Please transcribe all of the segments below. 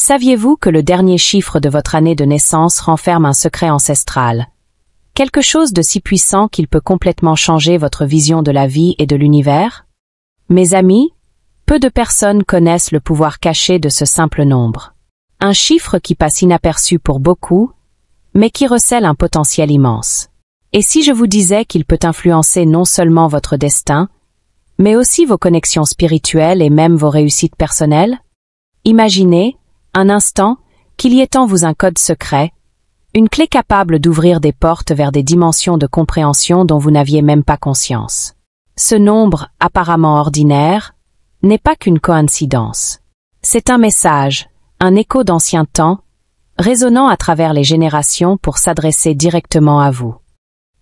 Saviez-vous que le dernier chiffre de votre année de naissance renferme un secret ancestral? Quelque chose de si puissant qu'il peut complètement changer votre vision de la vie et de l'univers? Mes amis, peu de personnes connaissent le pouvoir caché de ce simple nombre. Un chiffre qui passe inaperçu pour beaucoup, mais qui recèle un potentiel immense. Et si je vous disais qu'il peut influencer non seulement votre destin, mais aussi vos connexions spirituelles et même vos réussites personnelles? Imaginez, un instant, qu'il y ait en vous un code secret, une clé capable d'ouvrir des portes vers des dimensions de compréhension dont vous n'aviez même pas conscience. Ce nombre, apparemment ordinaire, n'est pas qu'une coïncidence. C'est un message, un écho d'anciens temps, résonnant à travers les générations pour s'adresser directement à vous.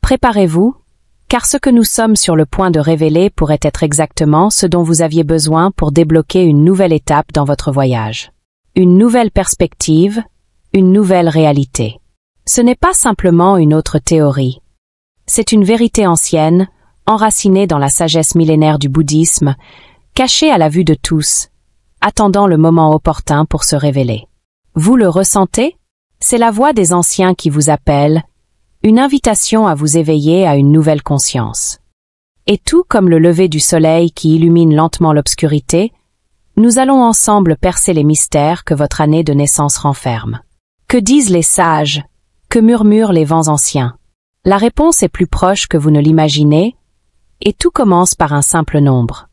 Préparez-vous, car ce que nous sommes sur le point de révéler pourrait être exactement ce dont vous aviez besoin pour débloquer une nouvelle étape dans votre voyage. Une nouvelle perspective, une nouvelle réalité. Ce n'est pas simplement une autre théorie. C'est une vérité ancienne, enracinée dans la sagesse millénaire du bouddhisme, cachée à la vue de tous, attendant le moment opportun pour se révéler. Vous le ressentez? C'est la voix des anciens qui vous appelle, une invitation à vous éveiller à une nouvelle conscience. Et tout comme le lever du soleil qui illumine lentement l'obscurité, nous allons ensemble percer les mystères que votre année de naissance renferme. Que disent les sages? Que murmurent les vents anciens? La réponse est plus proche que vous ne l'imaginez, et tout commence par un simple nombre.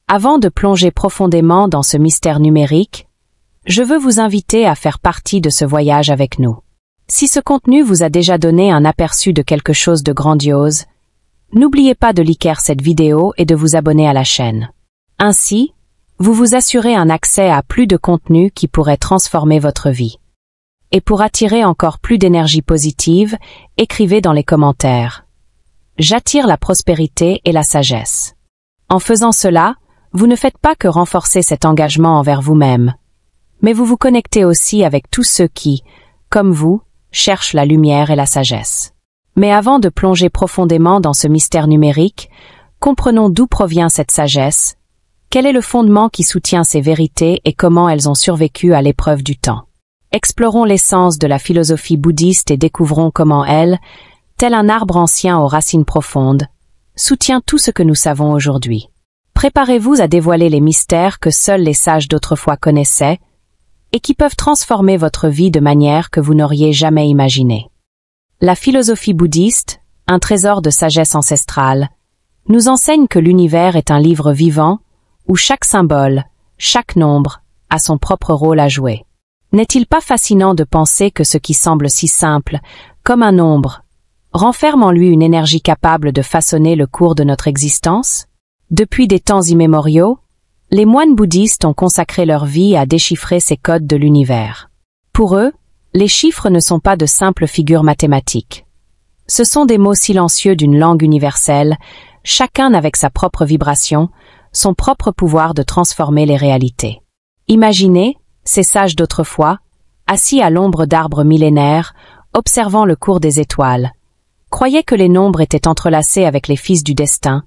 Avant de plonger profondément dans ce mystère numérique, je veux vous inviter à faire partie de ce voyage avec nous. Si ce contenu vous a déjà donné un aperçu de quelque chose de grandiose, n'oubliez pas de liker cette vidéo et de vous abonner à la chaîne. Ainsi, vous vous assurez un accès à plus de contenu qui pourrait transformer votre vie. Et pour attirer encore plus d'énergie positive, écrivez dans les commentaires. J'attire la prospérité et la sagesse. En faisant cela, vous ne faites pas que renforcer cet engagement envers vous-même, mais vous vous connectez aussi avec tous ceux qui, comme vous, cherchent la lumière et la sagesse. Mais avant de plonger profondément dans ce mystère numérique, comprenons d'où provient cette sagesse, quel est le fondement qui soutient ces vérités et comment elles ont survécu à l'épreuve du temps. Explorons l'essence de la philosophie bouddhiste et découvrons comment elle, tel un arbre ancien aux racines profondes, soutient tout ce que nous savons aujourd'hui. Préparez-vous à dévoiler les mystères que seuls les sages d'autrefois connaissaient et qui peuvent transformer votre vie de manière que vous n'auriez jamais imaginée. La philosophie bouddhiste, un trésor de sagesse ancestrale, nous enseigne que l'univers est un livre vivant où chaque symbole, chaque nombre, a son propre rôle à jouer. N'est-il pas fascinant de penser que ce qui semble si simple, comme un nombre, renferme en lui une énergie capable de façonner le cours de notre existence? Depuis des temps immémoriaux, les moines bouddhistes ont consacré leur vie à déchiffrer ces codes de l'univers. Pour eux, les chiffres ne sont pas de simples figures mathématiques. Ce sont des mots silencieux d'une langue universelle, chacun avec sa propre vibration, son propre pouvoir de transformer les réalités. Imaginez, ces sages d'autrefois, assis à l'ombre d'arbres millénaires, observant le cours des étoiles, croyaient que les nombres étaient entrelacés avec les fils du destin,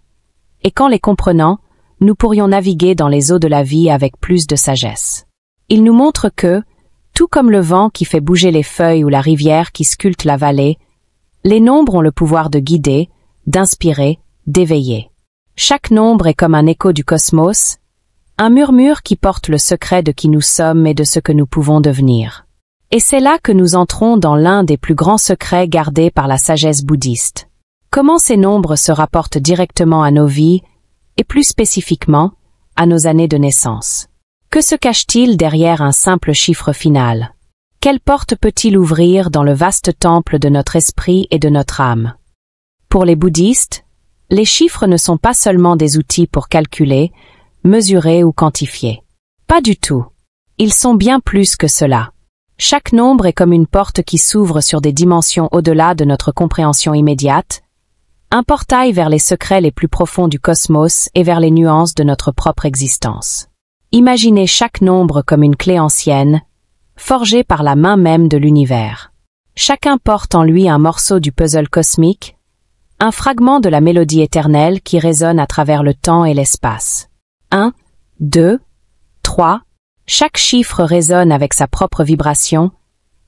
et qu'en les comprenant, nous pourrions naviguer dans les eaux de la vie avec plus de sagesse. Ils nous montrent que, tout comme le vent qui fait bouger les feuilles ou la rivière qui sculpte la vallée, les nombres ont le pouvoir de guider, d'inspirer, d'éveiller. Chaque nombre est comme un écho du cosmos, un murmure qui porte le secret de qui nous sommes et de ce que nous pouvons devenir. Et c'est là que nous entrons dans l'un des plus grands secrets gardés par la sagesse bouddhiste. Comment ces nombres se rapportent directement à nos vies, et plus spécifiquement, à nos années de naissance. Que se cache-t-il derrière un simple chiffre final? Quelle porte peut-il ouvrir dans le vaste temple de notre esprit et de notre âme? Pour les bouddhistes, les chiffres ne sont pas seulement des outils pour calculer, mesurer ou quantifier. Pas du tout. Ils sont bien plus que cela. Chaque nombre est comme une porte qui s'ouvre sur des dimensions au-delà de notre compréhension immédiate, un portail vers les secrets les plus profonds du cosmos et vers les nuances de notre propre existence. Imaginez chaque nombre comme une clé ancienne, forgée par la main même de l'univers. Chacun porte en lui un morceau du puzzle cosmique, un fragment de la mélodie éternelle qui résonne à travers le temps et l'espace. 1, 2, 3, Chaque chiffre résonne avec sa propre vibration,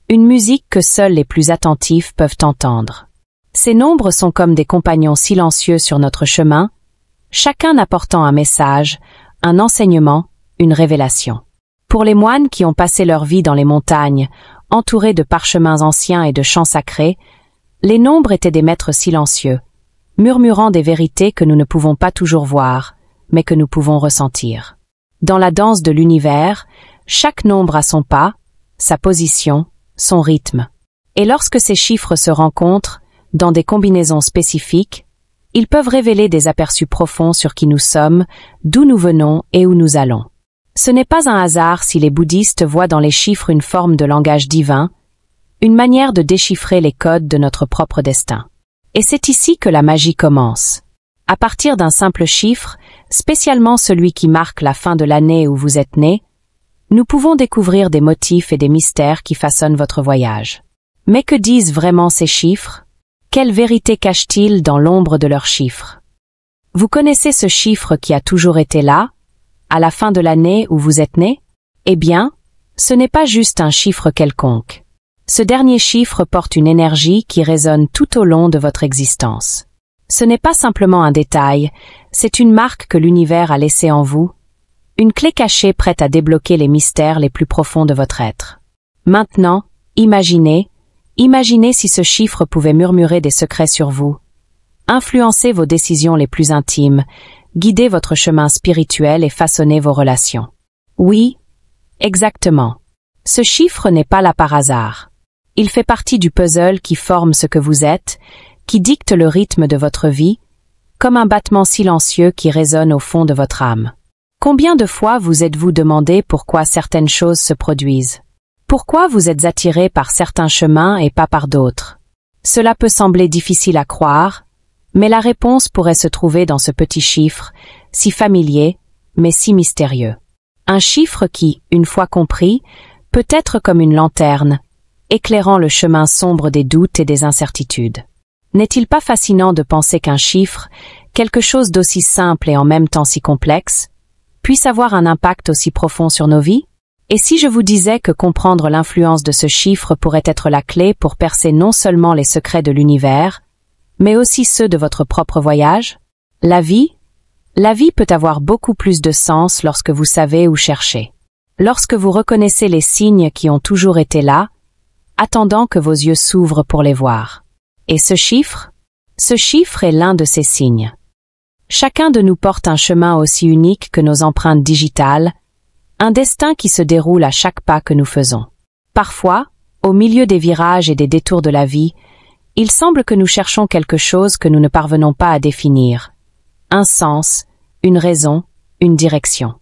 une musique que seuls les plus attentifs peuvent entendre. Ces nombres sont comme des compagnons silencieux sur notre chemin, chacun apportant un message, un enseignement, une révélation. Pour les moines qui ont passé leur vie dans les montagnes, entourés de parchemins anciens et de chants sacrés, les nombres étaient des maîtres silencieux, murmurant des vérités que nous ne pouvons pas toujours voir, mais que nous pouvons ressentir. Dans la danse de l'univers, chaque nombre a son pas, sa position, son rythme. Et lorsque ces chiffres se rencontrent, dans des combinaisons spécifiques, ils peuvent révéler des aperçus profonds sur qui nous sommes, d'où nous venons et où nous allons. Ce n'est pas un hasard si les bouddhistes voient dans les chiffres une forme de langage divin, une manière de déchiffrer les codes de notre propre destin. Et c'est ici que la magie commence. À partir d'un simple chiffre, spécialement celui qui marque la fin de l'année où vous êtes né, nous pouvons découvrir des motifs et des mystères qui façonnent votre voyage. Mais que disent vraiment ces chiffres? Quelle vérité cachent-ils dans l'ombre de leurs chiffres? Vous connaissez ce chiffre qui a toujours été là, à la fin de l'année où vous êtes né? Eh bien, ce n'est pas juste un chiffre quelconque. Ce dernier chiffre porte une énergie qui résonne tout au long de votre existence. Ce n'est pas simplement un détail, c'est une marque que l'univers a laissée en vous, une clé cachée prête à débloquer les mystères les plus profonds de votre être. Maintenant, imaginez si ce chiffre pouvait murmurer des secrets sur vous, influencer vos décisions les plus intimes, guider votre chemin spirituel et façonner vos relations. Oui, exactement. Ce chiffre n'est pas là par hasard. Il fait partie du puzzle qui forme ce que vous êtes, qui dicte le rythme de votre vie, comme un battement silencieux qui résonne au fond de votre âme. Combien de fois vous êtes-vous demandé pourquoi certaines choses se produisent? Pourquoi vous êtes attiré par certains chemins et pas par d'autres? Cela peut sembler difficile à croire, mais la réponse pourrait se trouver dans ce petit chiffre, si familier, mais si mystérieux. Un chiffre qui, une fois compris, peut être comme une lanterne, éclairant le chemin sombre des doutes et des incertitudes. N'est-il pas fascinant de penser qu'un chiffre, quelque chose d'aussi simple et en même temps si complexe, puisse avoir un impact aussi profond sur nos vies? Et si je vous disais que comprendre l'influence de ce chiffre pourrait être la clé pour percer non seulement les secrets de l'univers, mais aussi ceux de votre propre voyage? La vie peut avoir beaucoup plus de sens lorsque vous savez où chercher. Lorsque vous reconnaissez les signes qui ont toujours été là, attendant que vos yeux s'ouvrent pour les voir. Et ce chiffre est l'un de ces signes. Chacun de nous porte un chemin aussi unique que nos empreintes digitales, un destin qui se déroule à chaque pas que nous faisons. Parfois, au milieu des virages et des détours de la vie, il semble que nous cherchons quelque chose que nous ne parvenons pas à définir. Un sens, une raison, une direction.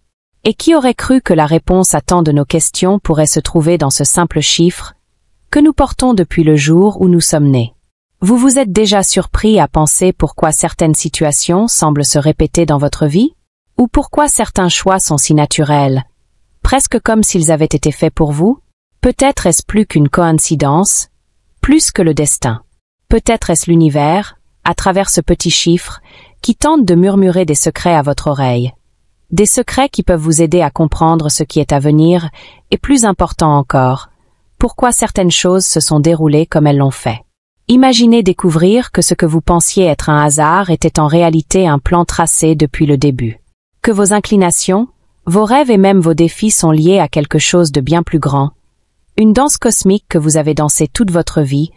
Et qui aurait cru que la réponse à tant de nos questions pourrait se trouver dans ce simple chiffre que nous portons depuis le jour où nous sommes nés? Vous vous êtes déjà surpris à penser pourquoi certaines situations semblent se répéter dans votre vie? Ou pourquoi certains choix sont si naturels, presque comme s'ils avaient été faits pour vous? Peut-être est-ce plus qu'une coïncidence, plus que le destin. Peut-être est-ce l'univers, à travers ce petit chiffre, qui tente de murmurer des secrets à votre oreille. Des secrets qui peuvent vous aider à comprendre ce qui est à venir, et plus important encore, pourquoi certaines choses se sont déroulées comme elles l'ont fait. Imaginez découvrir que ce que vous pensiez être un hasard était en réalité un plan tracé depuis le début. Que vos inclinations, vos rêves et même vos défis sont liés à quelque chose de bien plus grand. Une danse cosmique que vous avez dansée toute votre vie,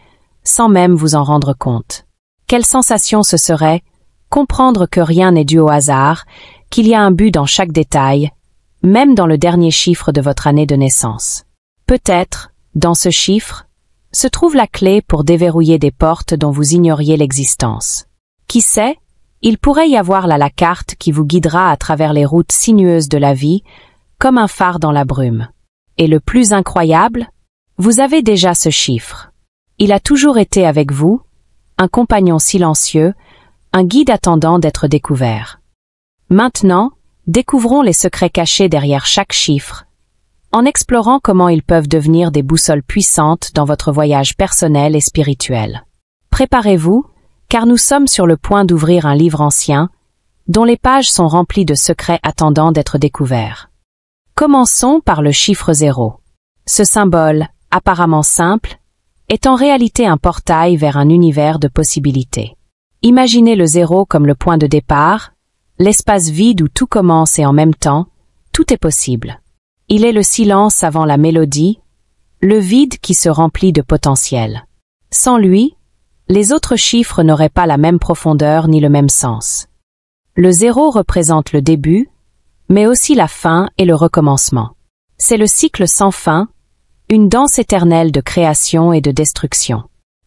sans même vous en rendre compte. Quelle sensation ce serait, comprendre que rien n'est dû au hasard, qu'il y a un but dans chaque détail, même dans le dernier chiffre de votre année de naissance. Peut-être, dans ce chiffre, se trouve la clé pour déverrouiller des portes dont vous ignoriez l'existence. Qui sait, il pourrait y avoir là la carte qui vous guidera à travers les routes sinueuses de la vie, comme un phare dans la brume. Et le plus incroyable, vous avez déjà ce chiffre. Il a toujours été avec vous, un compagnon silencieux, un guide attendant d'être découvert. Maintenant, découvrons les secrets cachés derrière chaque chiffre, en explorant comment ils peuvent devenir des boussoles puissantes dans votre voyage personnel et spirituel. Préparez-vous, car nous sommes sur le point d'ouvrir un livre ancien, dont les pages sont remplies de secrets attendant d'être découverts. Commençons par le chiffre 0. Ce symbole, apparemment simple, est en réalité un portail vers un univers de possibilités. Imaginez le 0 comme le point de départ, l'espace vide où tout commence et en même temps, tout est possible. Il est le silence avant la mélodie, le vide qui se remplit de potentiel. Sans lui, les autres chiffres n'auraient pas la même profondeur ni le même sens. Le 0 représente le début, mais aussi la fin et le recommencement. C'est le cycle sans fin, une danse éternelle de création et de destruction.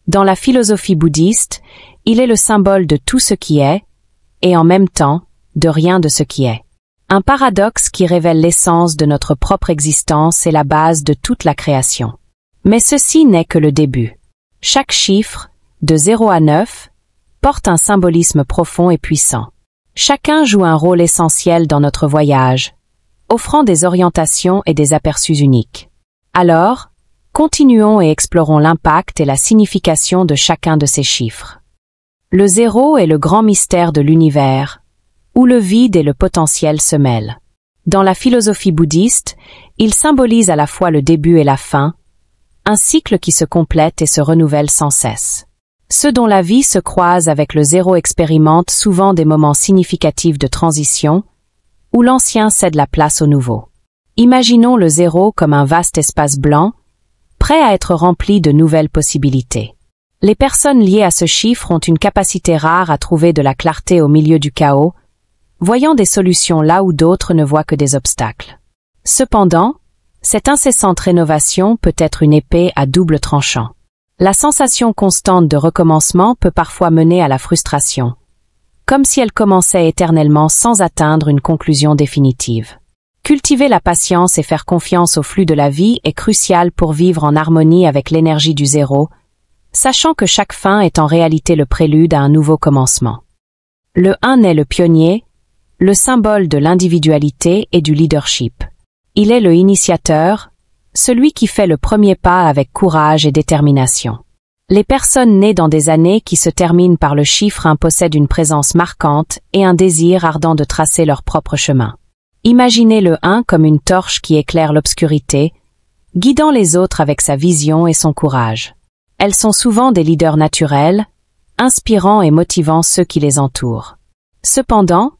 Dans la philosophie bouddhiste, il est le symbole de tout ce qui est, et en même temps, de rien de ce qui est. Un paradoxe qui révèle l'essence de notre propre existence et la base de toute la création. Mais ceci n'est que le début. Chaque chiffre, de 0 à 9, porte un symbolisme profond et puissant. Chacun joue un rôle essentiel dans notre voyage, offrant des orientations et des aperçus uniques. Alors, continuons et explorons l'impact et la signification de chacun de ces chiffres. Le 0 est le grand mystère de l'univers, où le vide et le potentiel se mêlent. Dans la philosophie bouddhiste, il symbolise à la fois le début et la fin, un cycle qui se complète et se renouvelle sans cesse. Ceux dont la vie se croise avec le 0 expérimentent souvent des moments significatifs de transition, où l'ancien cède la place au nouveau. Imaginons le 0 comme un vaste espace blanc, prêt à être rempli de nouvelles possibilités. Les personnes liées à ce chiffre ont une capacité rare à trouver de la clarté au milieu du chaos, voyant des solutions là où d'autres ne voient que des obstacles. Cependant, cette incessante rénovation peut être une épée à double tranchant. La sensation constante de recommencement peut parfois mener à la frustration, comme si elle commençait éternellement sans atteindre une conclusion définitive. Cultiver la patience et faire confiance au flux de la vie est crucial pour vivre en harmonie avec l'énergie du 0, sachant que chaque fin est en réalité le prélude à un nouveau commencement. Le 1 est le pionnier, le symbole de l'individualité et du leadership. Il est le initiateur, celui qui fait le premier pas avec courage et détermination. Les personnes nées dans des années qui se terminent par le chiffre 1 possèdent une présence marquante et un désir ardent de tracer leur propre chemin. Imaginez le 1 comme une torche qui éclaire l'obscurité, guidant les autres avec sa vision et son courage. Elles sont souvent des leaders naturels, inspirant et motivant ceux qui les entourent. Cependant,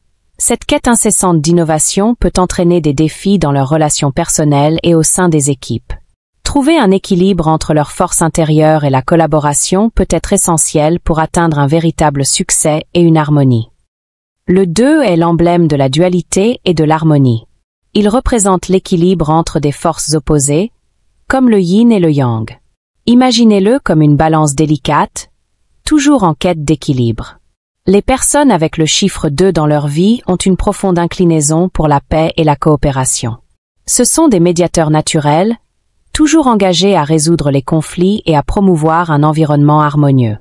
cette quête incessante d'innovation peut entraîner des défis dans leurs relations personnelles et au sein des équipes. Trouver un équilibre entre leur force intérieure et la collaboration peut être essentiel pour atteindre un véritable succès et une harmonie. Le 2 est l'emblème de la dualité et de l'harmonie. Il représente l'équilibre entre des forces opposées, comme le yin et le yang. Imaginez-le comme une balance délicate, toujours en quête d'équilibre. Les personnes avec le chiffre 2 dans leur vie ont une profonde inclinaison pour la paix et la coopération. Ce sont des médiateurs naturels, toujours engagés à résoudre les conflits et à promouvoir un environnement harmonieux.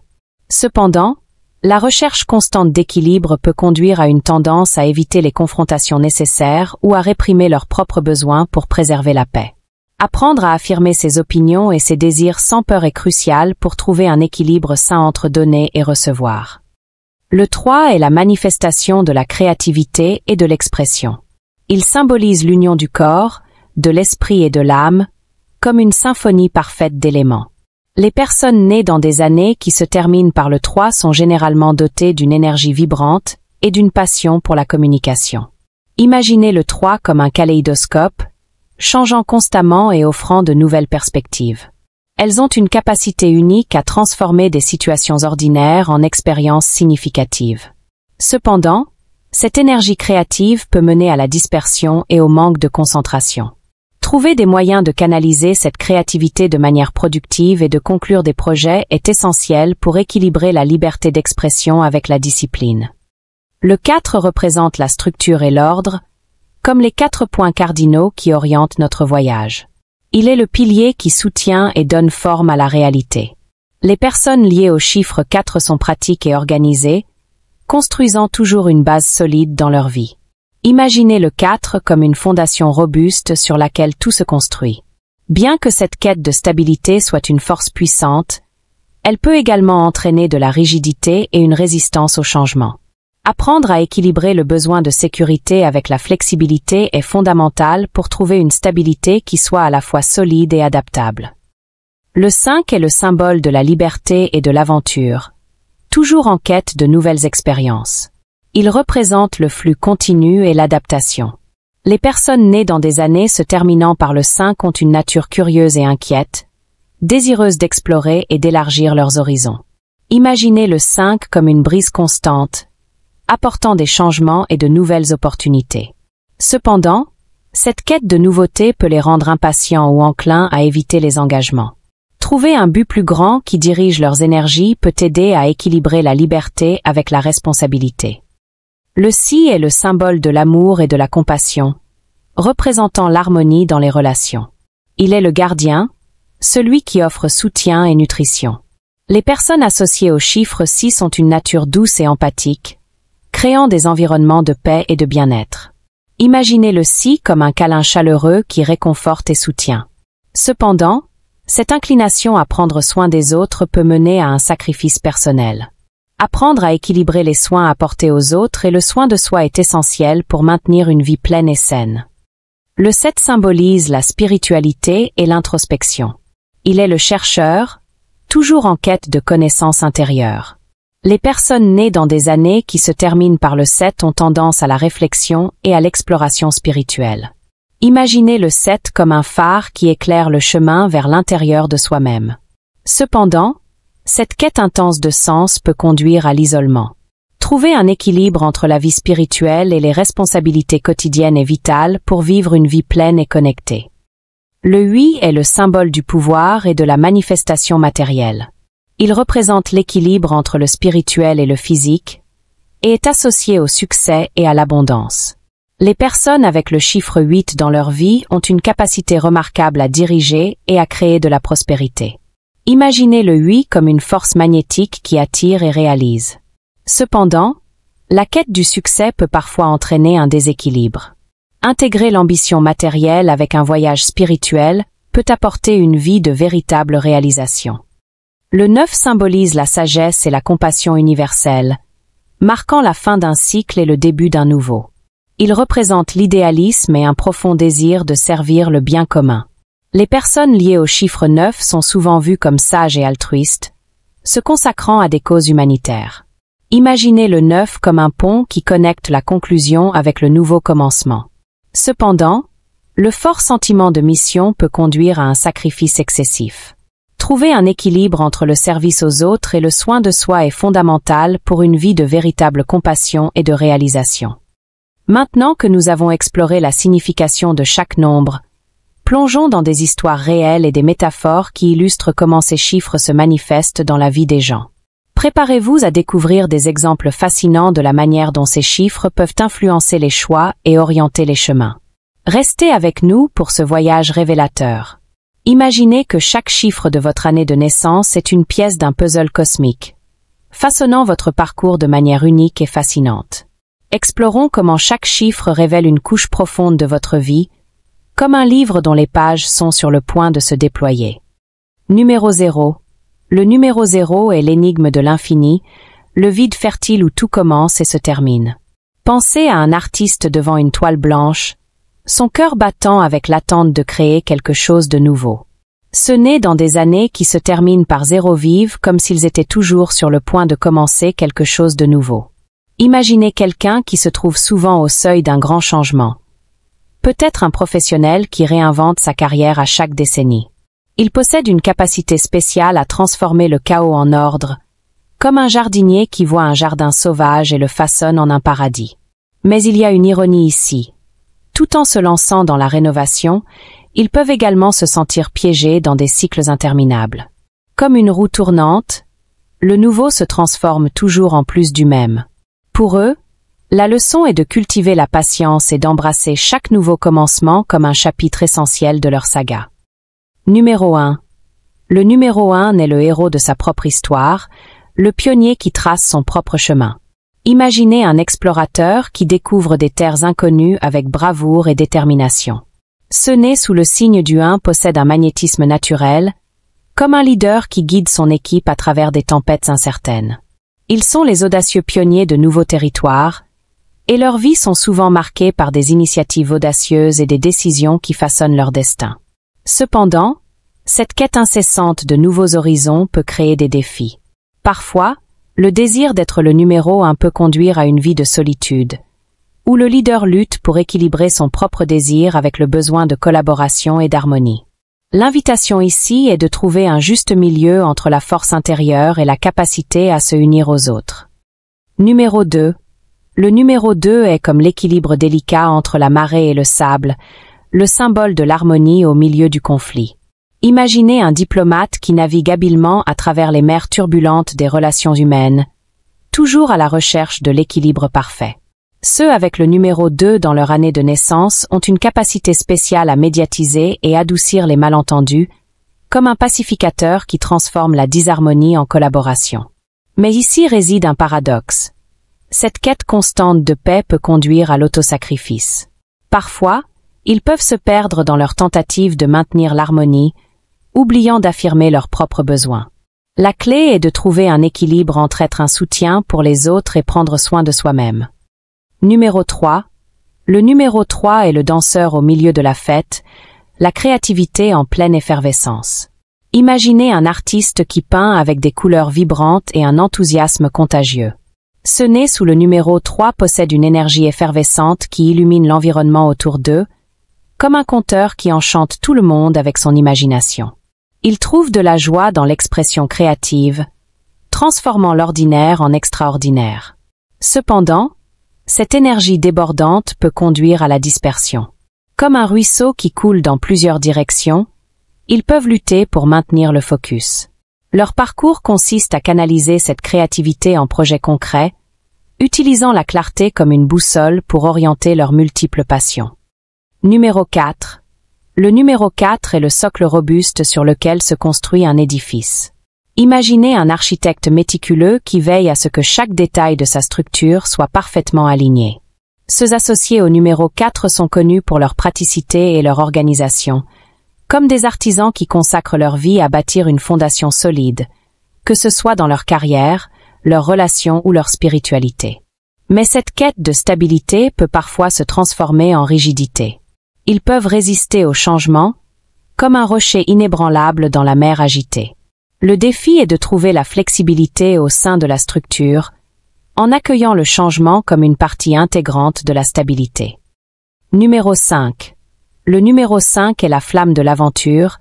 Cependant, la recherche constante d'équilibre peut conduire à une tendance à éviter les confrontations nécessaires ou à réprimer leurs propres besoins pour préserver la paix. Apprendre à affirmer ses opinions et ses désirs sans peur est crucial pour trouver un équilibre sain entre donner et recevoir. Le 3 est la manifestation de la créativité et de l'expression. Il symbolise l'union du corps, de l'esprit et de l'âme, comme une symphonie parfaite d'éléments. Les personnes nées dans des années qui se terminent par le 3 sont généralement dotées d'une énergie vibrante et d'une passion pour la communication. Imaginez le 3 comme un kaléidoscope, changeant constamment et offrant de nouvelles perspectives. Elles ont une capacité unique à transformer des situations ordinaires en expériences significatives. Cependant, cette énergie créative peut mener à la dispersion et au manque de concentration. Trouver des moyens de canaliser cette créativité de manière productive et de conclure des projets est essentiel pour équilibrer la liberté d'expression avec la discipline. Le 4 représente la structure et l'ordre, comme les 4 points cardinaux qui orientent notre voyage. Il est le pilier qui soutient et donne forme à la réalité. Les personnes liées au chiffre 4 sont pratiques et organisées, construisant toujours une base solide dans leur vie. Imaginez le 4 comme une fondation robuste sur laquelle tout se construit. Bien que cette quête de stabilité soit une force puissante, elle peut également entraîner de la rigidité et une résistance au changement. Apprendre à équilibrer le besoin de sécurité avec la flexibilité est fondamental pour trouver une stabilité qui soit à la fois solide et adaptable. Le 5 est le symbole de la liberté et de l'aventure, toujours en quête de nouvelles expériences. Il représente le flux continu et l'adaptation. Les personnes nées dans des années se terminant par le 5 ont une nature curieuse et inquiète, désireuse d'explorer et d'élargir leurs horizons. Imaginez le 5 comme une brise constante, apportant des changements et de nouvelles opportunités. Cependant, cette quête de nouveauté peut les rendre impatients ou enclins à éviter les engagements. Trouver un but plus grand qui dirige leurs énergies peut aider à équilibrer la liberté avec la responsabilité. Le 6 est le symbole de l'amour et de la compassion, représentant l'harmonie dans les relations. Il est le gardien, celui qui offre soutien et nutrition. Les personnes associées au chiffre 6 ont une nature douce et empathique, créant des environnements de paix et de bien-être. Imaginez le 6 comme un câlin chaleureux qui réconforte et soutient. Cependant, cette inclination à prendre soin des autres peut mener à un sacrifice personnel. Apprendre à équilibrer les soins apportés aux autres et le soin de soi est essentiel pour maintenir une vie pleine et saine. Le 7 symbolise la spiritualité et l'introspection. Il est le chercheur, toujours en quête de connaissances intérieures. Les personnes nées dans des années qui se terminent par le 7 ont tendance à la réflexion et à l'exploration spirituelle. Imaginez le 7 comme un phare qui éclaire le chemin vers l'intérieur de soi-même. Cependant, cette quête intense de sens peut conduire à l'isolement. Trouver un équilibre entre la vie spirituelle et les responsabilités quotidiennes est vital pour vivre une vie pleine et connectée. Le 8 est le symbole du pouvoir et de la manifestation matérielle. Il représente l'équilibre entre le spirituel et le physique, et est associé au succès et à l'abondance. Les personnes avec le chiffre 8 dans leur vie ont une capacité remarquable à diriger et à créer de la prospérité. Imaginez le 8 comme une force magnétique qui attire et réalise. Cependant, la quête du succès peut parfois entraîner un déséquilibre. Intégrer l'ambition matérielle avec un voyage spirituel peut apporter une vie de véritable réalisation. Le 9 symbolise la sagesse et la compassion universelle, marquant la fin d'un cycle et le début d'un nouveau. Il représente l'idéalisme et un profond désir de servir le bien commun. Les personnes liées au chiffre 9 sont souvent vues comme sages et altruistes, se consacrant à des causes humanitaires. Imaginez le 9 comme un pont qui connecte la conclusion avec le nouveau commencement. Cependant, le fort sentiment de mission peut conduire à un sacrifice excessif. Trouver un équilibre entre le service aux autres et le soin de soi est fondamental pour une vie de véritable compassion et de réalisation. Maintenant que nous avons exploré la signification de chaque nombre, plongeons dans des histoires réelles et des métaphores qui illustrent comment ces chiffres se manifestent dans la vie des gens. Préparez-vous à découvrir des exemples fascinants de la manière dont ces chiffres peuvent influencer les choix et orienter les chemins. Restez avec nous pour ce voyage révélateur. Imaginez que chaque chiffre de votre année de naissance est une pièce d'un puzzle cosmique, façonnant votre parcours de manière unique et fascinante. Explorons comment chaque chiffre révèle une couche profonde de votre vie, comme un livre dont les pages sont sur le point de se déployer. Numéro 0. Le numéro 0 est l'énigme de l'infini, le vide fertile où tout commence et se termine. Pensez à un artiste devant une toile blanche, son cœur battant avec l'attente de créer quelque chose de nouveau. Ce n'est dans des années qui se terminent par 0 vivent comme s'ils étaient toujours sur le point de commencer quelque chose de nouveau. Imaginez quelqu'un qui se trouve souvent au seuil d'un grand changement. Peut-être un professionnel qui réinvente sa carrière à chaque décennie. Il possède une capacité spéciale à transformer le chaos en ordre, comme un jardinier qui voit un jardin sauvage et le façonne en un paradis. Mais il y a une ironie ici. Tout en se lançant dans la rénovation, ils peuvent également se sentir piégés dans des cycles interminables. Comme une roue tournante, le nouveau se transforme toujours en plus du même. Pour eux, la leçon est de cultiver la patience et d'embrasser chaque nouveau commencement comme un chapitre essentiel de leur saga. Numéro 1. Le numéro 1 est le héros de sa propre histoire, le pionnier qui trace son propre chemin. Imaginez un explorateur qui découvre des terres inconnues avec bravoure et détermination. Ce né sous le signe du 1 possède un magnétisme naturel, comme un leader qui guide son équipe à travers des tempêtes incertaines. Ils sont les audacieux pionniers de nouveaux territoires, et leurs vies sont souvent marquées par des initiatives audacieuses et des décisions qui façonnent leur destin. Cependant, cette quête incessante de nouveaux horizons peut créer des défis. Parfois, le désir d'être le numéro 1 peut conduire à une vie de solitude, où le leader lutte pour équilibrer son propre désir avec le besoin de collaboration et d'harmonie. L'invitation ici est de trouver un juste milieu entre la force intérieure et la capacité à se unir aux autres. Numéro 2. Le numéro 2 est comme l'équilibre délicat entre la marée et le sable, le symbole de l'harmonie au milieu du conflit. Imaginez un diplomate qui navigue habilement à travers les mers turbulentes des relations humaines, toujours à la recherche de l'équilibre parfait. Ceux avec le numéro 2 dans leur année de naissance ont une capacité spéciale à médiatiser et adoucir les malentendus, comme un pacificateur qui transforme la disharmonie en collaboration. Mais ici réside un paradoxe. Cette quête constante de paix peut conduire à l'autosacrifice. Parfois, ils peuvent se perdre dans leur tentative de maintenir l'harmonie, oubliant d'affirmer leurs propres besoins. La clé est de trouver un équilibre entre être un soutien pour les autres et prendre soin de soi-même. Numéro 3. Le numéro 3 est le danseur au milieu de la fête, la créativité en pleine effervescence. Imaginez un artiste qui peint avec des couleurs vibrantes et un enthousiasme contagieux. Ce né sous le numéro 3 possède une énergie effervescente qui illumine l'environnement autour d'eux, comme un conteur qui enchante tout le monde avec son imagination. Il trouve de la joie dans l'expression créative, transformant l'ordinaire en extraordinaire. Cependant, cette énergie débordante peut conduire à la dispersion. Comme un ruisseau qui coule dans plusieurs directions, ils peuvent lutter pour maintenir le focus. Leur parcours consiste à canaliser cette créativité en projets concrets, utilisant la clarté comme une boussole pour orienter leurs multiples passions. Numéro 4. Le numéro 4 est le socle robuste sur lequel se construit un édifice. Imaginez un architecte méticuleux qui veille à ce que chaque détail de sa structure soit parfaitement aligné. Ceux associés au numéro 4 sont connus pour leur praticité et leur organisation, comme des artisans qui consacrent leur vie à bâtir une fondation solide, que ce soit dans leur carrière, leurs relations ou leur spiritualité. Mais cette quête de stabilité peut parfois se transformer en rigidité. Ils peuvent résister au changement, comme un rocher inébranlable dans la mer agitée. Le défi est de trouver la flexibilité au sein de la structure, en accueillant le changement comme une partie intégrante de la stabilité. Numéro 5. Le numéro 5 est la flamme de l'aventure,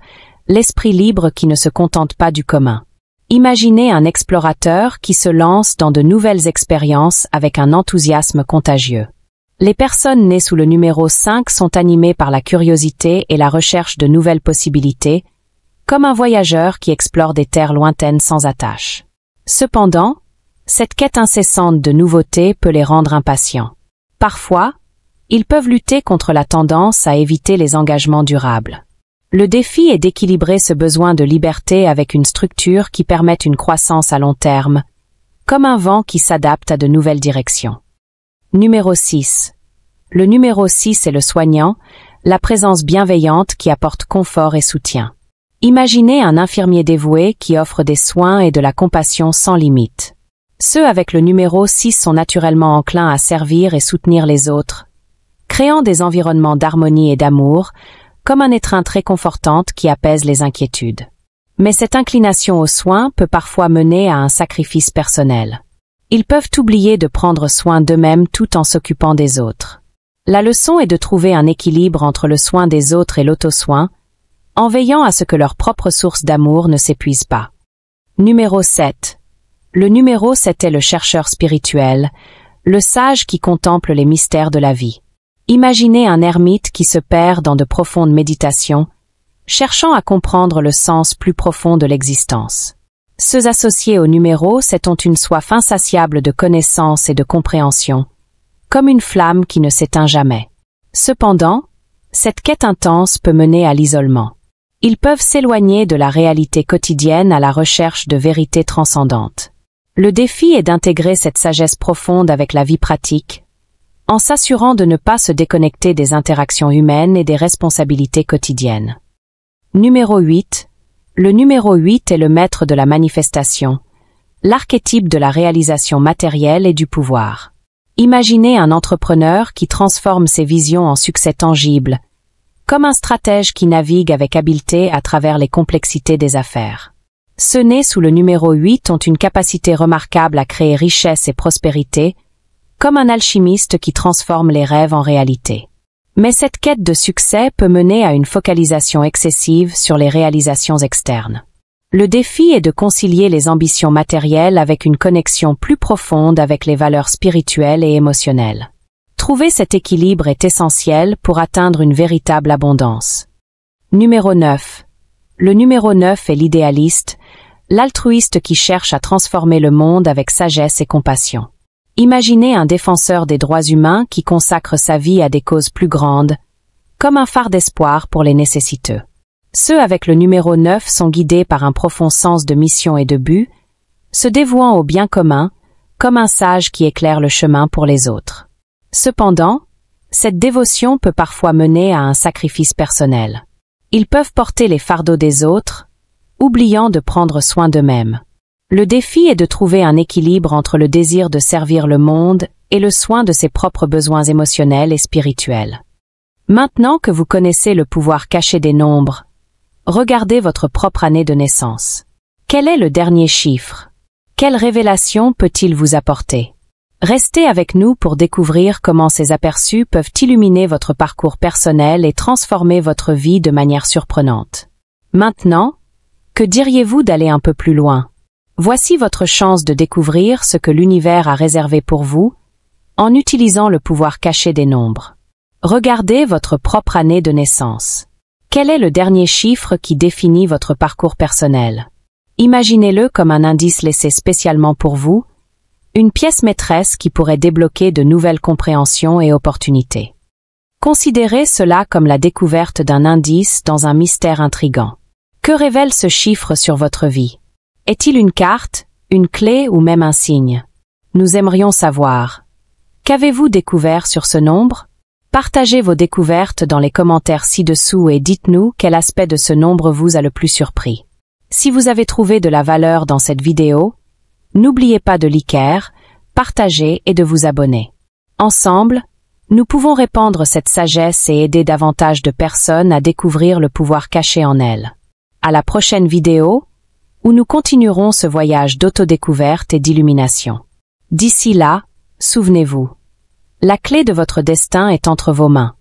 l'esprit libre qui ne se contente pas du commun. Imaginez un explorateur qui se lance dans de nouvelles expériences avec un enthousiasme contagieux. Les personnes nées sous le numéro 5 sont animées par la curiosité et la recherche de nouvelles possibilités, comme un voyageur qui explore des terres lointaines sans attache. Cependant, cette quête incessante de nouveautés peut les rendre impatients. Parfois, ils peuvent lutter contre la tendance à éviter les engagements durables. Le défi est d'équilibrer ce besoin de liberté avec une structure qui permette une croissance à long terme, comme un vent qui s'adapte à de nouvelles directions. Numéro 6. Le numéro 6 est le soignant, la présence bienveillante qui apporte confort et soutien. Imaginez un infirmier dévoué qui offre des soins et de la compassion sans limite. Ceux avec le numéro 6 sont naturellement enclins à servir et soutenir les autres, créant des environnements d'harmonie et d'amour, comme un étreinte réconfortante qui apaise les inquiétudes. Mais cette inclination aux soins peut parfois mener à un sacrifice personnel. Ils peuvent oublier de prendre soin d'eux-mêmes tout en s'occupant des autres. La leçon est de trouver un équilibre entre le soin des autres et l'auto-soin, en veillant à ce que leur propre source d'amour ne s'épuise pas. Numéro 7. Le numéro 7 est le chercheur spirituel, le sage qui contemple les mystères de la vie. Imaginez un ermite qui se perd dans de profondes méditations, cherchant à comprendre le sens plus profond de l'existence. Ceux associés au numéro 7 ont une soif insatiable de connaissance et de compréhension, comme une flamme qui ne s'éteint jamais. Cependant, cette quête intense peut mener à l'isolement. Ils peuvent s'éloigner de la réalité quotidienne à la recherche de vérités transcendantes. Le défi est d'intégrer cette sagesse profonde avec la vie pratique, en s'assurant de ne pas se déconnecter des interactions humaines et des responsabilités quotidiennes. Numéro 8. Le numéro 8 est le maître de la manifestation, l'archétype de la réalisation matérielle et du pouvoir. Imaginez un entrepreneur qui transforme ses visions en succès tangible, comme un stratège qui navigue avec habileté à travers les complexités des affaires. Ceux nés sous le numéro 8 ont une capacité remarquable à créer richesse et prospérité, comme un alchimiste qui transforme les rêves en réalité. Mais cette quête de succès peut mener à une focalisation excessive sur les réalisations externes. Le défi est de concilier les ambitions matérielles avec une connexion plus profonde avec les valeurs spirituelles et émotionnelles. Trouver cet équilibre est essentiel pour atteindre une véritable abondance. Numéro 9. Le numéro 9 est l'idéaliste, l'altruiste qui cherche à transformer le monde avec sagesse et compassion. Imaginez un défenseur des droits humains qui consacre sa vie à des causes plus grandes, comme un phare d'espoir pour les nécessiteux. Ceux avec le numéro 9 sont guidés par un profond sens de mission et de but, se dévouant au bien commun, comme un sage qui éclaire le chemin pour les autres. Cependant, cette dévotion peut parfois mener à un sacrifice personnel. Ils peuvent porter les fardeaux des autres, oubliant de prendre soin d'eux-mêmes. Le défi est de trouver un équilibre entre le désir de servir le monde et le soin de ses propres besoins émotionnels et spirituels. Maintenant que vous connaissez le pouvoir caché des nombres, regardez votre propre année de naissance. Quel est le dernier chiffre? Quelle révélation peut-il vous apporter? Restez avec nous pour découvrir comment ces aperçus peuvent illuminer votre parcours personnel et transformer votre vie de manière surprenante. Maintenant, que diriez-vous d'aller un peu plus loin? Voici votre chance de découvrir ce que l'univers a réservé pour vous, en utilisant le pouvoir caché des nombres. Regardez votre propre année de naissance. Quel est le dernier chiffre qui définit votre parcours personnel? Imaginez-le comme un indice laissé spécialement pour vous, une pièce maîtresse qui pourrait débloquer de nouvelles compréhensions et opportunités. Considérez cela comme la découverte d'un indice dans un mystère intrigant. Que révèle ce chiffre sur votre vie? Est-il une carte, une clé ou même un signe? Nous aimerions savoir. Qu'avez-vous découvert sur ce nombre? Partagez vos découvertes dans les commentaires ci-dessous et dites-nous quel aspect de ce nombre vous a le plus surpris. Si vous avez trouvé de la valeur dans cette vidéo, n'oubliez pas de liker, partager et de vous abonner. Ensemble, nous pouvons répandre cette sagesse et aider davantage de personnes à découvrir le pouvoir caché en elles. À la prochaine vidéo, où nous continuerons ce voyage d'autodécouverte et d'illumination. D'ici là, souvenez-vous, la clé de votre destin est entre vos mains.